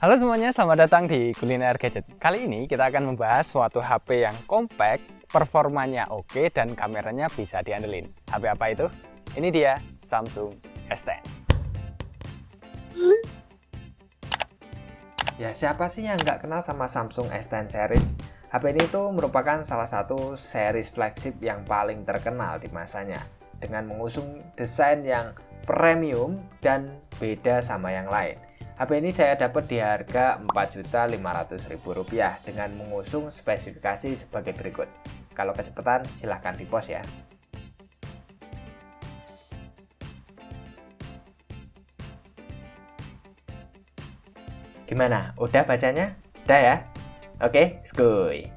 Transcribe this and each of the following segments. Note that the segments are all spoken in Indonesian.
Halo semuanya, selamat datang di Kuliner Gadget. Kali ini kita akan membahas suatu HP yang compact, performanya oke, dan kameranya bisa diandelin. HP apa itu? Ini dia, Samsung S10. Ya, siapa sih yang nggak kenal sama Samsung S10 series? HP ini tuh merupakan salah satu series flagship yang paling terkenal di masanya, dengan mengusung desain yang premium dan beda sama yang lain. HP ini saya dapat di harga Rp4.500.000 dengan mengusung spesifikasi sebagai berikut. Kalau kecepatan silahkan di pause ya. Gimana? Udah bacanya? Udah ya? Oke, skuy.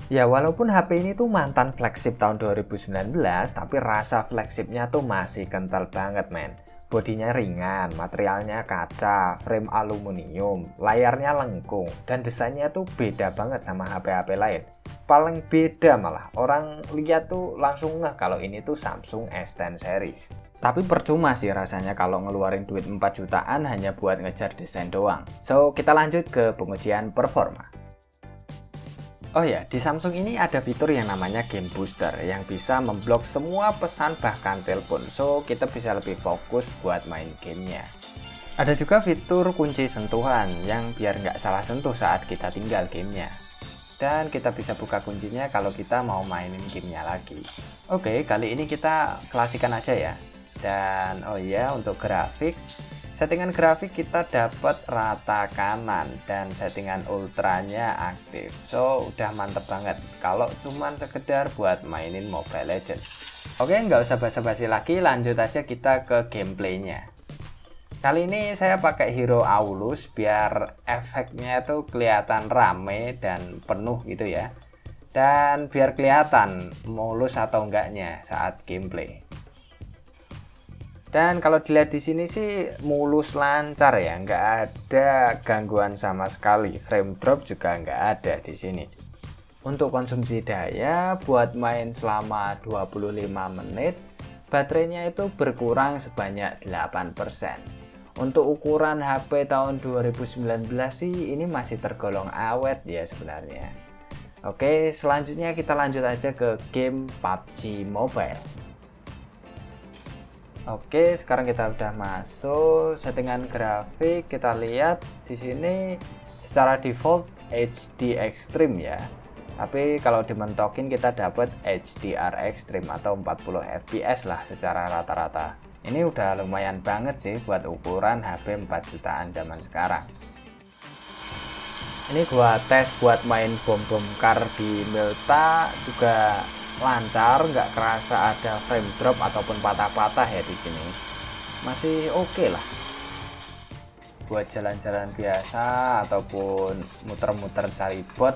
Ya, walaupun HP ini tuh mantan flagship tahun 2019, tapi rasa flagshipnya tuh masih kental banget, men. Bodinya ringan, materialnya kaca, frame aluminium, layarnya lengkung, dan desainnya tuh beda banget sama HP-HP lain. Paling beda malah, orang lihat tuh langsung ngeh kalau ini tuh Samsung S10 series. Tapi percuma sih rasanya kalau ngeluarin duit 4 jutaan hanya buat ngejar desain doang. So, kita lanjut ke pengujian performa. Oh ya, di Samsung ini ada fitur yang namanya Game Booster yang bisa memblok semua pesan bahkan telepon. So, kita bisa lebih fokus buat main gamenya. Ada juga fitur kunci sentuhan yang biar nggak salah sentuh saat kita tinggal gamenya. Dan kita bisa buka kuncinya kalau kita mau mainin gamenya lagi. Oke, kali ini kita klasikan aja ya. Dan oh iya, untuk grafik, settingan grafik kita dapat rata kanan dan settingan ultranya aktif. So, udah mantep banget kalau cuman sekedar buat mainin Mobile Legends. Oke, nggak usah basa-basi lagi, lanjut aja kita ke gameplaynya. Kali ini saya pakai Hero Aulus biar efeknya tuh kelihatan rame dan penuh gitu ya. Dan biar kelihatan mulus atau enggaknya saat gameplay. Dan kalau dilihat di sini sih mulus lancar ya, nggak ada gangguan sama sekali. Frame drop juga nggak ada di sini. Untuk konsumsi daya buat main selama 25 menit, baterainya itu berkurang sebanyak 8%. Untuk ukuran HP tahun 2019 sih ini masih tergolong awet ya sebenarnya. Oke, selanjutnya kita lanjut aja ke game PUBG Mobile. Oke, sekarang kita udah masuk settingan grafik. Kita lihat di sini secara default HD Extreme ya. Tapi kalau dimentokin kita dapat HDR Extreme atau 40 fps lah secara rata-rata. Ini udah lumayan banget sih buat ukuran HP 4 jutaan zaman sekarang. Ini gua tes buat main bom kar di Milta juga lancar, nggak kerasa ada frame drop ataupun patah-patah ya di sini. Masih oke lah. Buat jalan-jalan biasa ataupun muter-muter cari bot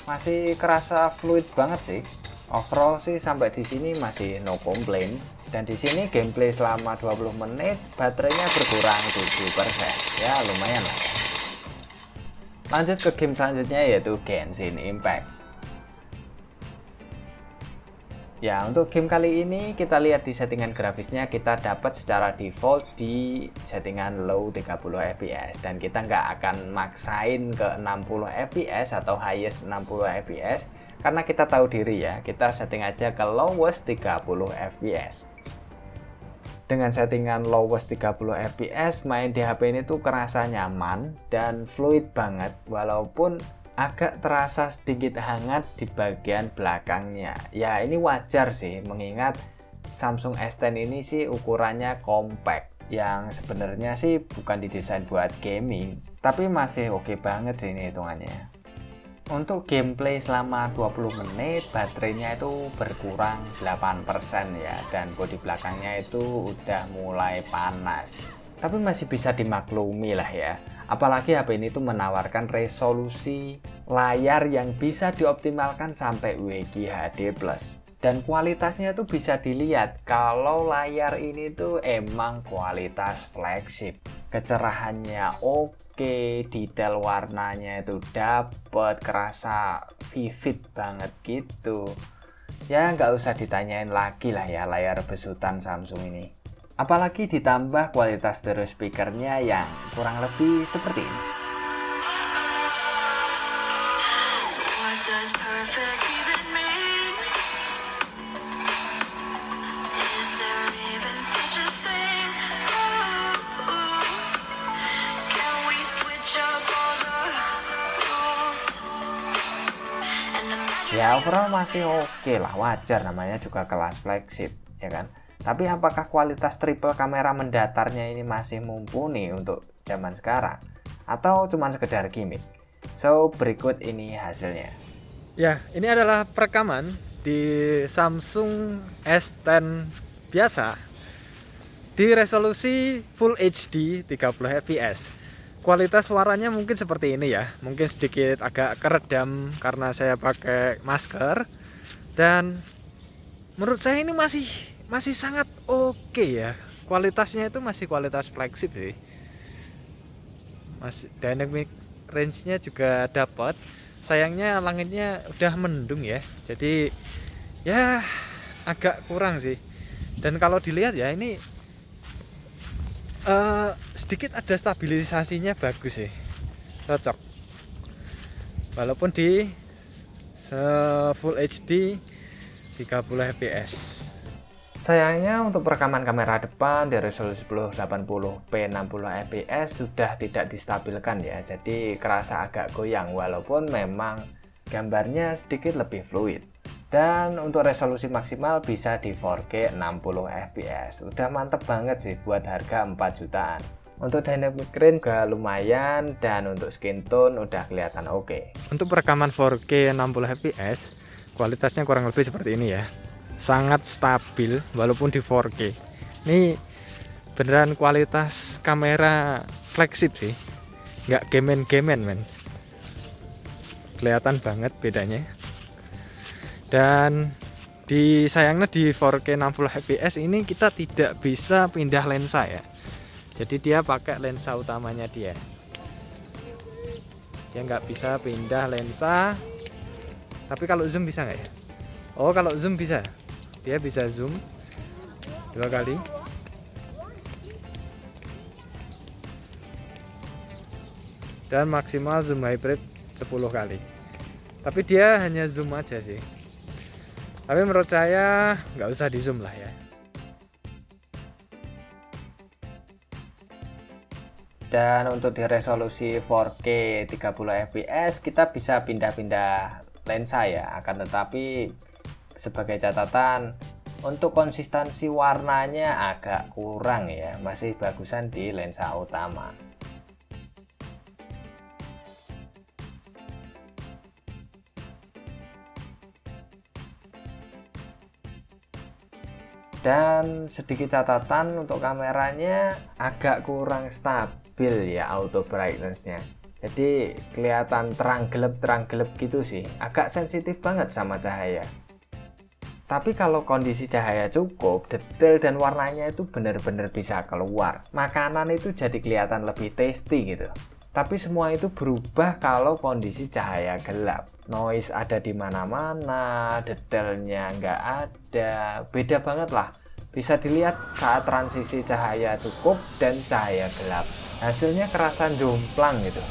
masih kerasa fluid banget sih. Overall sih sampai di sini masih no complaint. Dan di sini gameplay selama 20 menit baterainya berkurang 7%. Ya lumayan lah. Lanjut ke game selanjutnya yaitu Genshin Impact. Ya, untuk game kali ini kita lihat di settingan grafisnya kita dapat secara default di settingan low 30 fps dan kita nggak akan maksain ke 60 fps atau highest 60 fps karena kita tahu diri ya, kita setting aja ke lowest 30 fps. Dengan settingan lowest 30 fps main di HP ini tuh kerasa nyaman dan fluid banget walaupun agak terasa sedikit hangat di bagian belakangnya. Ya ini wajar sih mengingat Samsung S10 ini sih ukurannya compact yang sebenarnya sih bukan didesain buat gaming tapi masih oke banget sih ini hitungannya. Untuk gameplay selama 20 menit baterainya itu berkurang 8% ya dan bodi belakangnya itu udah mulai panas. Tapi masih bisa dimaklumi lah ya. Apalagi HP ini tuh menawarkan resolusi layar yang bisa dioptimalkan sampai WQHD+. Dan kualitasnya tuh bisa dilihat kalau layar ini tuh emang kualitas flagship. Kecerahannya oke, detail warnanya itu dapet, kerasa vivid banget gitu. Ya nggak usah ditanyain lagi lah ya layar besutan Samsung ini. Apalagi ditambah kualitas stereo speakernya yang kurang lebih seperti ini. What does perfect even mean? Is there even such a thing? Ooh, can we switch up all the rules and imagine Ya overall masih oke lah, wajar, namanya juga kelas flagship, ya kan? Tapi apakah kualitas triple kamera mendatarnya ini masih mumpuni untuk zaman sekarang? Atau cuma sekedar gimmick? So, berikut ini hasilnya. Ya, ini adalah perekaman di Samsung S10 biasa di resolusi Full HD 30 fps. Kualitas suaranya mungkin seperti ini ya, mungkin sedikit agak keredam karena saya pakai masker, dan menurut saya ini masih sangat oke ya. Kualitasnya itu masih kualitas flagship sih. Masih dynamic range-nya juga dapat. Sayangnya langitnya udah mendung ya. Jadi ya agak kurang sih. Dan kalau dilihat ya ini sedikit ada stabilisasinya bagus sih. Cocok. Walaupun di Full HD 30 fps. Sayangnya untuk perekaman kamera depan di resolusi 1080p 60 fps sudah tidak distabilkan ya, jadi kerasa agak goyang walaupun memang gambarnya sedikit lebih fluid. Dan untuk resolusi maksimal bisa di 4K 60 fps. Udah mantep banget sih buat harga 4 jutaan. Untuk dynamic range juga lumayan, dan untuk skin tone udah kelihatan oke. Untuk perekaman 4K 60 fps, kualitasnya kurang lebih seperti ini ya. Sangat stabil walaupun di 4K. Ini beneran kualitas kamera flagship sih, nggak gemen-gemen men. Kelihatan banget bedanya. Dan sayangnya di 4K 60 fps ini kita tidak bisa pindah lensa ya. Jadi dia pakai lensa utamanya dia nggak bisa pindah lensa. Tapi kalau zoom bisa nggak ya? Oh, kalau zoom bisa. Dia bisa zoom 2 kali. Dan maksimal zoom hybrid 10 kali. Tapi dia hanya zoom aja sih. Tapi menurut saya nggak usah di zoom lah ya. Dan untuk di resolusi 4K 30 fps kita bisa pindah-pindah lensa ya. Akan tetapi sebagai catatan, untuk konsistensi warnanya agak kurang ya, masih bagusan di lensa utama. Dan sedikit catatan, untuk kameranya agak kurang stabil ya auto brightness-nya. Jadi kelihatan terang gelap gitu sih, agak sensitif banget sama cahaya. Tapi kalau kondisi cahaya cukup, detail dan warnanya itu benar-benar bisa keluar. Makanan itu jadi kelihatan lebih tasty gitu. Tapi semua itu berubah kalau kondisi cahaya gelap. Noise ada di mana-mana, detailnya nggak ada. Beda banget lah. Bisa dilihat saat transisi cahaya cukup dan cahaya gelap. Hasilnya kerasa jomplang gitu.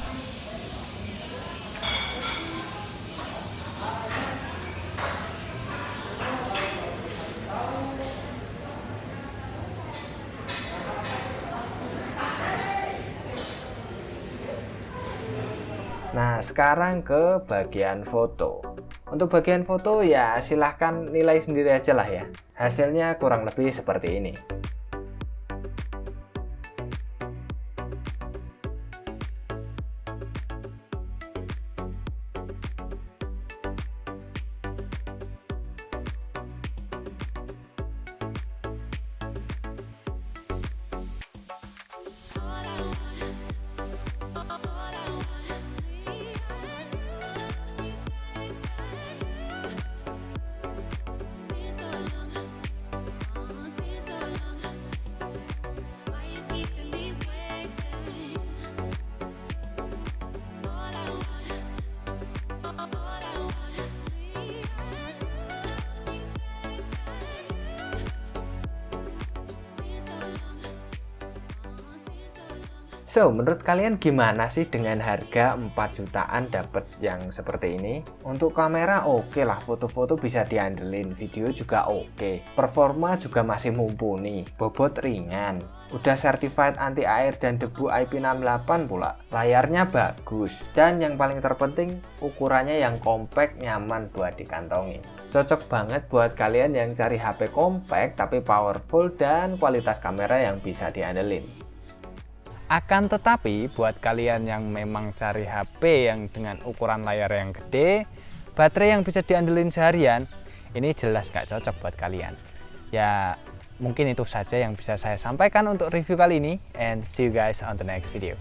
Nah, sekarang ke bagian foto. Untuk bagian foto ya silahkan nilai sendiri aja lah ya. Hasilnya kurang lebih seperti ini. So, menurut kalian gimana sih dengan harga 4 jutaan dapat yang seperti ini? Untuk kamera oke lah, foto-foto bisa diandelin, video juga oke. Performa juga masih mumpuni, bobot ringan. Udah certified anti air dan debu IP68 pula. Layarnya bagus. Dan yang paling terpenting, ukurannya yang compact, nyaman buat dikantongi. Cocok banget buat kalian yang cari HP compact tapi powerful dan kualitas kamera yang bisa diandelin. Akan tetapi, buat kalian yang memang cari HP yang dengan ukuran layar yang gede, baterai yang bisa diandelin seharian, ini jelas gak cocok buat kalian. Ya, mungkin itu saja yang bisa saya sampaikan untuk review kali ini, and see you guys on the next video.